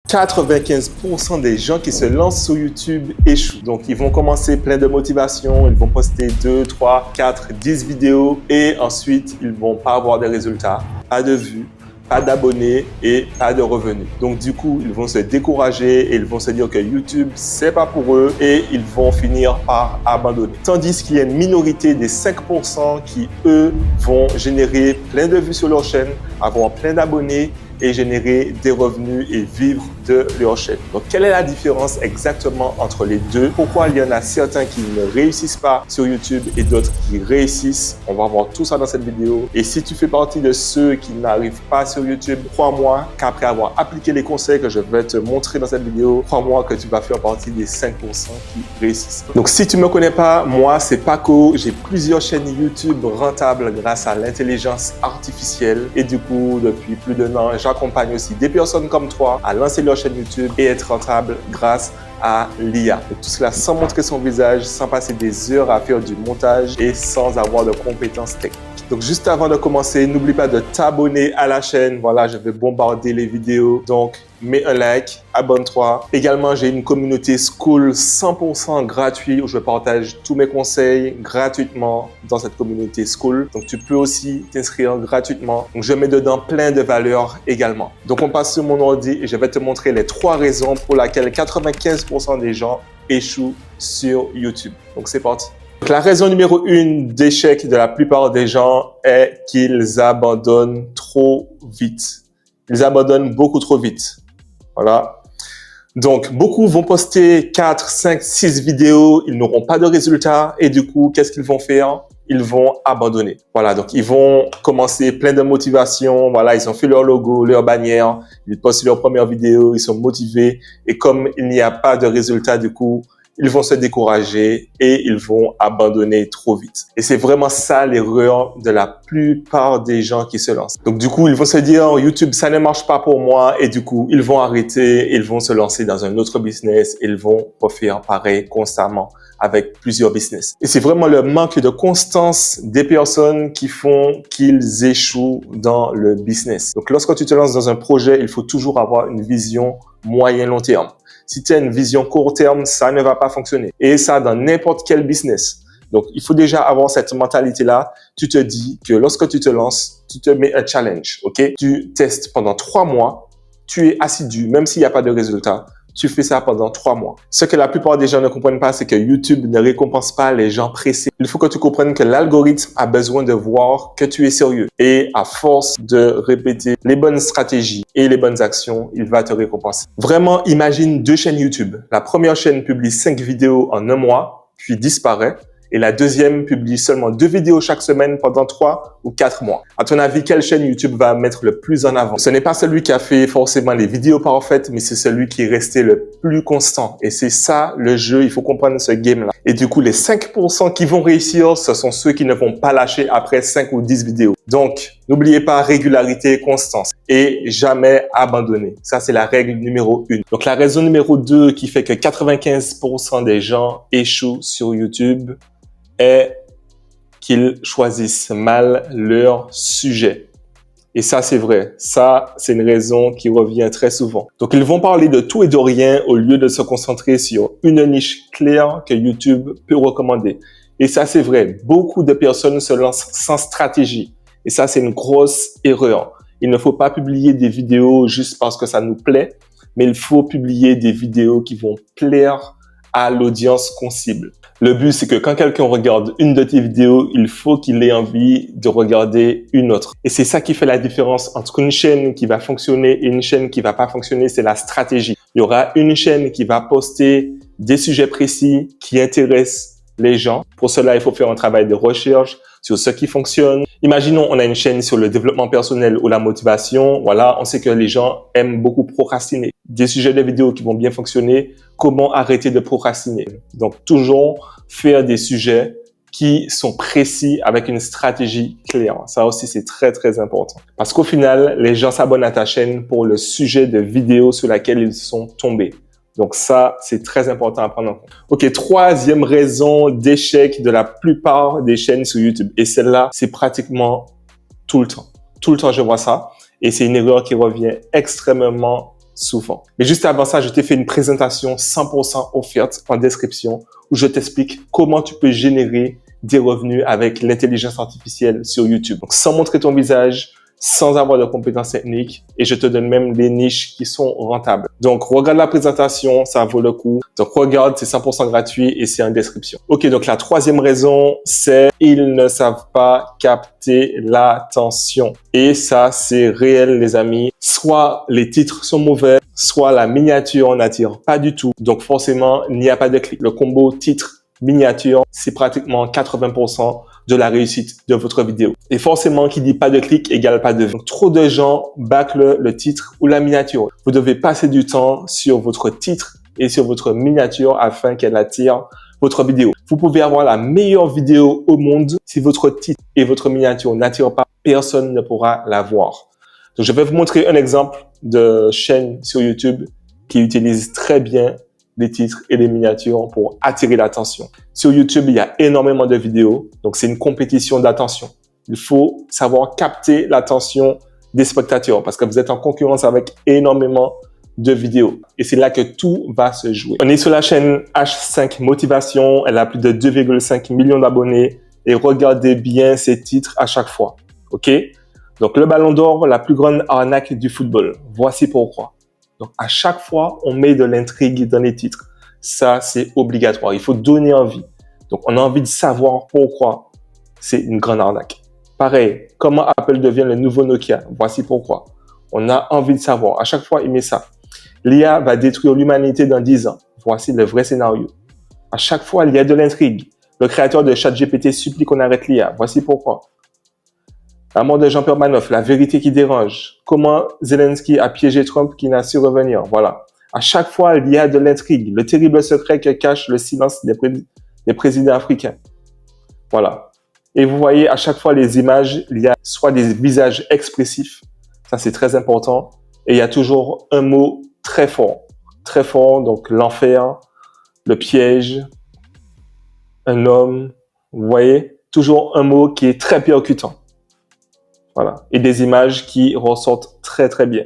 95% des gens qui se lancent sur YouTube échouent. Donc, ils vont commencer plein de motivation, ils vont poster 2, 3, 4, 10 vidéos et ensuite, ils vont pas avoir de résultats, pas de vues, pas d'abonnés et pas de revenus. Donc, du coup, ils vont se décourager et ils vont se dire que YouTube, c'est pas pour eux et ils vont finir par abandonner. Tandis qu'il y a une minorité des 5% qui, eux, vont générer plein de vues sur leur chaîne, avoir plein d'abonnés et générer des revenus et vivre de leur chaîne. Donc, quelle est la différence exactement entre les deux? Pourquoi il y en a certains qui ne réussissent pas sur YouTube et d'autres qui réussissent? On va voir tout ça dans cette vidéo. Et si tu fais partie de ceux qui n'arrivent pas sur YouTube, crois-moi qu'après avoir appliqué les conseils que je vais te montrer dans cette vidéo, crois-moi que tu vas faire partie des 5% qui réussissent. Donc, si tu ne me connais pas, moi, c'est Paco. J'ai plusieurs chaînes YouTube rentables grâce à l'intelligence artificielle. Et du coup, depuis plus d'un an, j'accompagne aussi des personnes comme toi à lancer leur chaîne YouTube et être rentable grâce à l'IA. Et tout cela sans montrer son visage, sans passer des heures à faire du montage et sans avoir de compétences techniques. Donc, juste avant de commencer, n'oublie pas de t'abonner à la chaîne. Voilà, je vais bombarder les vidéos. Donc, mets un like, abonne-toi. Également, j'ai une communauté Skool 100% gratuite où je partage tous mes conseils gratuitement dans cette communauté Skool. Donc, tu peux aussi t'inscrire gratuitement. Donc, je mets dedans plein de valeurs également. Donc, on passe sur mon ordi et je vais te montrer les 3 raisons pour lesquelles 95% des gens échouent sur YouTube. Donc, c'est parti. Donc, la raison numéro 1 d'échec de la plupart des gens est qu'ils abandonnent trop vite. Ils abandonnent beaucoup trop vite. Voilà. Donc, beaucoup vont poster 4, 5, 6 vidéos, ils n'auront pas de résultats et du coup, qu'est-ce qu'ils vont faire? Ils vont abandonner. Voilà, donc ils vont commencer plein de motivation. Voilà, ils ont fait leur logo, leur bannière, ils postent leur première vidéo, ils sont motivés et comme il n'y a pas de résultats du coup, ils vont se décourager et ils vont abandonner trop vite. Et c'est vraiment ça l'erreur de la plupart des gens qui se lancent. Donc du coup, ils vont se dire YouTube, ça ne marche pas pour moi et du coup, ils vont arrêter, ils vont se lancer dans un autre business, ils vont refaire pareil constamment avec plusieurs business. Et c'est vraiment le manque de constance des personnes qui font qu'ils échouent dans le business. Donc lorsque tu te lances dans un projet, il faut toujours avoir une vision moyen-long terme. Si tu as une vision court terme, ça ne va pas fonctionner. Et ça, dans n'importe quel business. Donc, il faut déjà avoir cette mentalité-là. Tu te dis que lorsque tu te lances, tu te mets un challenge, ok? Tu testes pendant 3 mois. Tu es assidu, même s'il n'y a pas de résultat. Tu fais ça pendant 3 mois. Ce que la plupart des gens ne comprennent pas, c'est que YouTube ne récompense pas les gens pressés. Il faut que tu comprennes que l'algorithme a besoin de voir que tu es sérieux. Et à force de répéter les bonnes stratégies et les bonnes actions, il va te récompenser. Vraiment, imagine 2 chaînes YouTube. La première chaîne publie 5 vidéos en un mois, puis disparaît. Et la deuxième publie seulement 2 vidéos chaque semaine pendant 3 ou 4 mois. À ton avis, quelle chaîne YouTube va mettre le plus en avant? Ce n'est pas celui qui a fait forcément les vidéos parfaites, mais c'est celui qui est resté le plus constant. Et c'est ça le jeu, il faut comprendre ce game-là. Et du coup, les 5% qui vont réussir, ce sont ceux qui ne vont pas lâcher après 5 ou 10 vidéos. Donc, n'oubliez pas régularité, constance et jamais abandonner. Ça, c'est la règle numéro 1. Donc, la raison numéro 2 qui fait que 95% des gens échouent sur YouTube est qu'ils choisissent mal leur sujet. Et ça, c'est vrai. Ça, c'est une raison qui revient très souvent. Donc, ils vont parler de tout et de rien au lieu de se concentrer sur une niche claire que YouTube peut recommander. Et ça, c'est vrai. Beaucoup de personnes se lancent sans stratégie. Et ça, c'est une grosse erreur. Il ne faut pas publier des vidéos juste parce que ça nous plaît, mais il faut publier des vidéos qui vont plaire à l'audience qu'on cible. Le but, c'est que quand quelqu'un regarde une de tes vidéos, il faut qu'il ait envie de regarder une autre. Et c'est ça qui fait la différence entre une chaîne qui va fonctionner et une chaîne qui va pas fonctionner, c'est la stratégie. Il y aura une chaîne qui va poster des sujets précis qui intéressent les gens. Pour cela, il faut faire un travail de recherche sur ce qui fonctionne. Imaginons, on a une chaîne sur le développement personnel ou la motivation. Voilà, on sait que les gens aiment beaucoup procrastiner. Des sujets de vidéos qui vont bien fonctionner. Comment arrêter de procrastiner? Donc, toujours faire des sujets qui sont précis avec une stratégie claire. Ça aussi, c'est très, très important. Parce qu'au final, les gens s'abonnent à ta chaîne pour le sujet de vidéo sur laquelle ils sont tombés. Donc ça, c'est très important à prendre en compte. Ok, 3e raison d'échec de la plupart des chaînes sur YouTube. Et celle-là, c'est pratiquement tout le temps. Tout le temps, je vois ça. Et c'est une erreur qui revient extrêmement souvent. Mais juste avant ça, je t'ai fait une présentation 100% offerte en description où je t'explique comment tu peux générer des revenus avec l'intelligence artificielle sur YouTube. Donc, sans montrer ton visage, sans avoir de compétences techniques, et je te donne même des niches qui sont rentables. Donc, regarde la présentation, ça vaut le coup. Donc, regarde, c'est 100% gratuit et c'est en description. Ok, donc la troisième raison, c'est ils ne savent pas capter l'attention. Et ça, c'est réel, les amis. Soit les titres sont mauvais, soit la miniature n'attire pas du tout. Donc, forcément, il n'y a pas de clic. Le combo titre-miniature, c'est pratiquement 80% de la réussite de votre vidéo. Et forcément, qui dit pas de clic égale pas de vues. Donc, trop de gens bâclent le titre ou la miniature. Vous devez passer du temps sur votre titre et sur votre miniature afin qu'elle attire votre vidéo. Vous pouvez avoir la meilleure vidéo au monde. Si votre titre et votre miniature n'attirent pas, personne ne pourra la voir. Donc, je vais vous montrer un exemple de chaîne sur YouTube qui utilise très bien les titres et les miniatures pour attirer l'attention. Sur YouTube, il y a énormément de vidéos. Donc, c'est une compétition d'attention. Il faut savoir capter l'attention des spectateurs parce que vous êtes en concurrence avec énormément de vidéos. Et c'est là que tout va se jouer. On est sur la chaîne H5 Motivation. Elle a plus de 2,5 millions d'abonnés. Et regardez bien ses titres à chaque fois. OK? Donc, le Ballon d'Or, la plus grande arnaque du football. Voici pourquoi. Donc, à chaque fois, on met de l'intrigue dans les titres. Ça, c'est obligatoire. Il faut donner envie. Donc, on a envie de savoir pourquoi c'est une grande arnaque. Pareil, comment Apple devient le nouveau Nokia. Voici pourquoi. On a envie de savoir. À chaque fois, il met ça. L'IA va détruire l'humanité dans 10 ans. Voici le vrai scénario. À chaque fois, il y a de l'intrigue. Le créateur de ChatGPT supplie qu'on arrête l'IA. Voici pourquoi. La mort de Jean-Pierre Manoff, la vérité qui dérange. Comment Zelensky a piégé Trump qui n'a su revenir. Voilà. À chaque fois, il y a de l'intrigue. Le terrible secret que cache le silence des présidents africains. Voilà. Et vous voyez, à chaque fois, les images, il y a soit des visages expressifs. Ça, c'est très important. Et il y a toujours un mot très fort. Très fort. Donc, l'enfer, le piège, un homme. Vous voyez? Toujours un mot qui est très percutant. Voilà. Et des images qui ressortent très, très bien.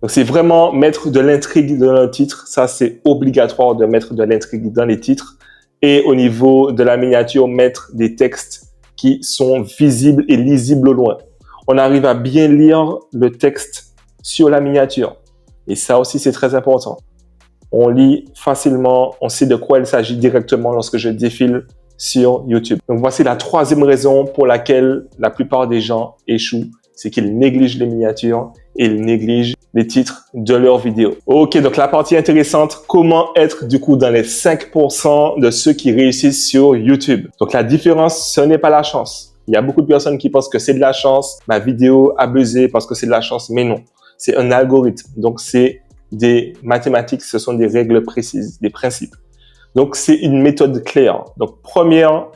Donc, c'est vraiment mettre de l'intrigue dans le titre. Ça, c'est obligatoire de mettre de l'intrigue dans les titres. Et au niveau de la miniature, mettre des textes qui sont visibles et lisibles au loin. On arrive à bien lire le texte sur la miniature. Et ça aussi, c'est très important. On lit facilement, on sait de quoi il s'agit directement lorsque je défile sur YouTube. Donc, voici la troisième raison pour laquelle la plupart des gens échouent. C'est qu'ils négligent les miniatures et ils négligent les titres de leurs vidéos. Ok, donc la partie intéressante, comment être du coup dans les 5% de ceux qui réussissent sur YouTube. Donc, la différence, ce n'est pas la chance. Il y a beaucoup de personnes qui pensent que c'est de la chance. Ma vidéo a buzzé parce que c'est de la chance, mais non. C'est un algorithme. Donc, c'est des mathématiques, ce sont des règles précises, des principes. Donc, c'est une méthode claire. Donc, première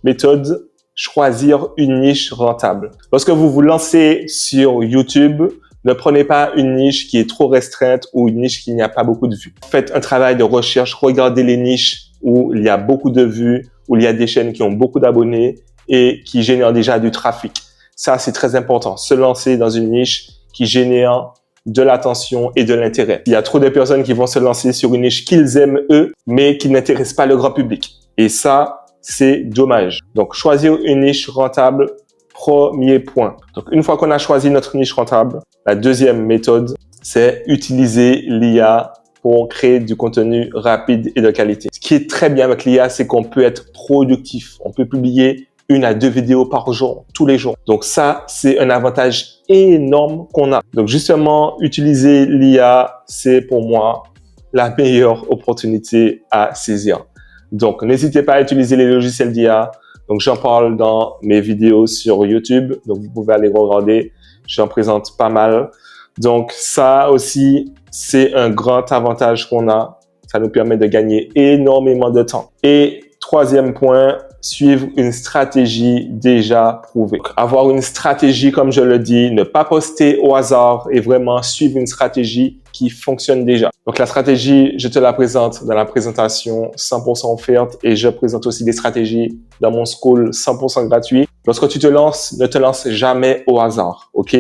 méthode, choisir une niche rentable. Lorsque vous vous lancez sur YouTube, ne prenez pas une niche qui est trop restreinte ou une niche qui n'y a pas beaucoup de vues. Faites un travail de recherche, regardez les niches où il y a beaucoup de vues, où il y a des chaînes qui ont beaucoup d'abonnés et qui génèrent déjà du trafic. Ça, c'est très important. Se lancer dans une niche qui génère de l'attention et de l'intérêt. Il y a trop de personnes qui vont se lancer sur une niche qu'ils aiment eux, mais qui n'intéresse pas le grand public. Et ça, c'est dommage. Donc, choisir une niche rentable, premier point. Donc, une fois qu'on a choisi notre niche rentable, la deuxième méthode, c'est utiliser l'IA pour créer du contenu rapide et de qualité. Ce qui est très bien avec l'IA, c'est qu'on peut être productif. On peut publier 1 à 2 vidéos par jour, tous les jours. Donc ça, c'est un avantage énorme qu'on a. Donc justement, utiliser l'IA, c'est pour moi la meilleure opportunité à saisir. Donc n'hésitez pas à utiliser les logiciels d'IA. Donc j'en parle dans mes vidéos sur YouTube. Donc vous pouvez aller regarder. J'en présente pas mal. Donc ça aussi, c'est un grand avantage qu'on a. Ça nous permet de gagner énormément de temps. Et troisième point, suivre une stratégie déjà prouvée. Donc, avoir une stratégie, comme je le dis, ne pas poster au hasard et vraiment suivre une stratégie qui fonctionne déjà. Donc, la stratégie, je te la présente dans la présentation 100% offerte et je présente aussi des stratégies dans mon school 100% gratuit. Lorsque tu te lances, ne te lance jamais au hasard, ok?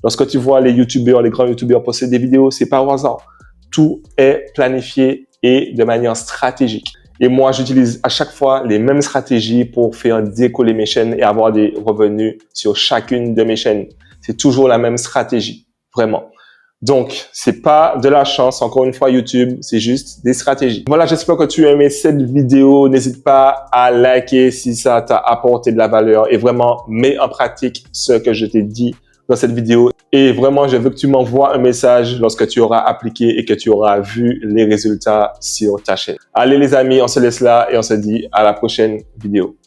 Lorsque tu vois les youtubeurs, les grands youtubeurs poster des vidéos, c'est pas au hasard. Tout est planifié et de manière stratégique. Et moi, j'utilise à chaque fois les mêmes stratégies pour faire décoller mes chaînes et avoir des revenus sur chacune de mes chaînes. C'est toujours la même stratégie, vraiment. Donc, c'est pas de la chance. Encore une fois, YouTube, c'est juste des stratégies. Voilà, j'espère que tu as aimé cette vidéo. N'hésite pas à liker si ça t'a apporté de la valeur et vraiment mets en pratique ce que je t'ai dit dans cette vidéo. Et vraiment, je veux que tu m'envoies un message lorsque tu auras appliqué et que tu auras vu les résultats sur ta chaîne. Allez les amis, on se laisse là et on se dit à la prochaine vidéo.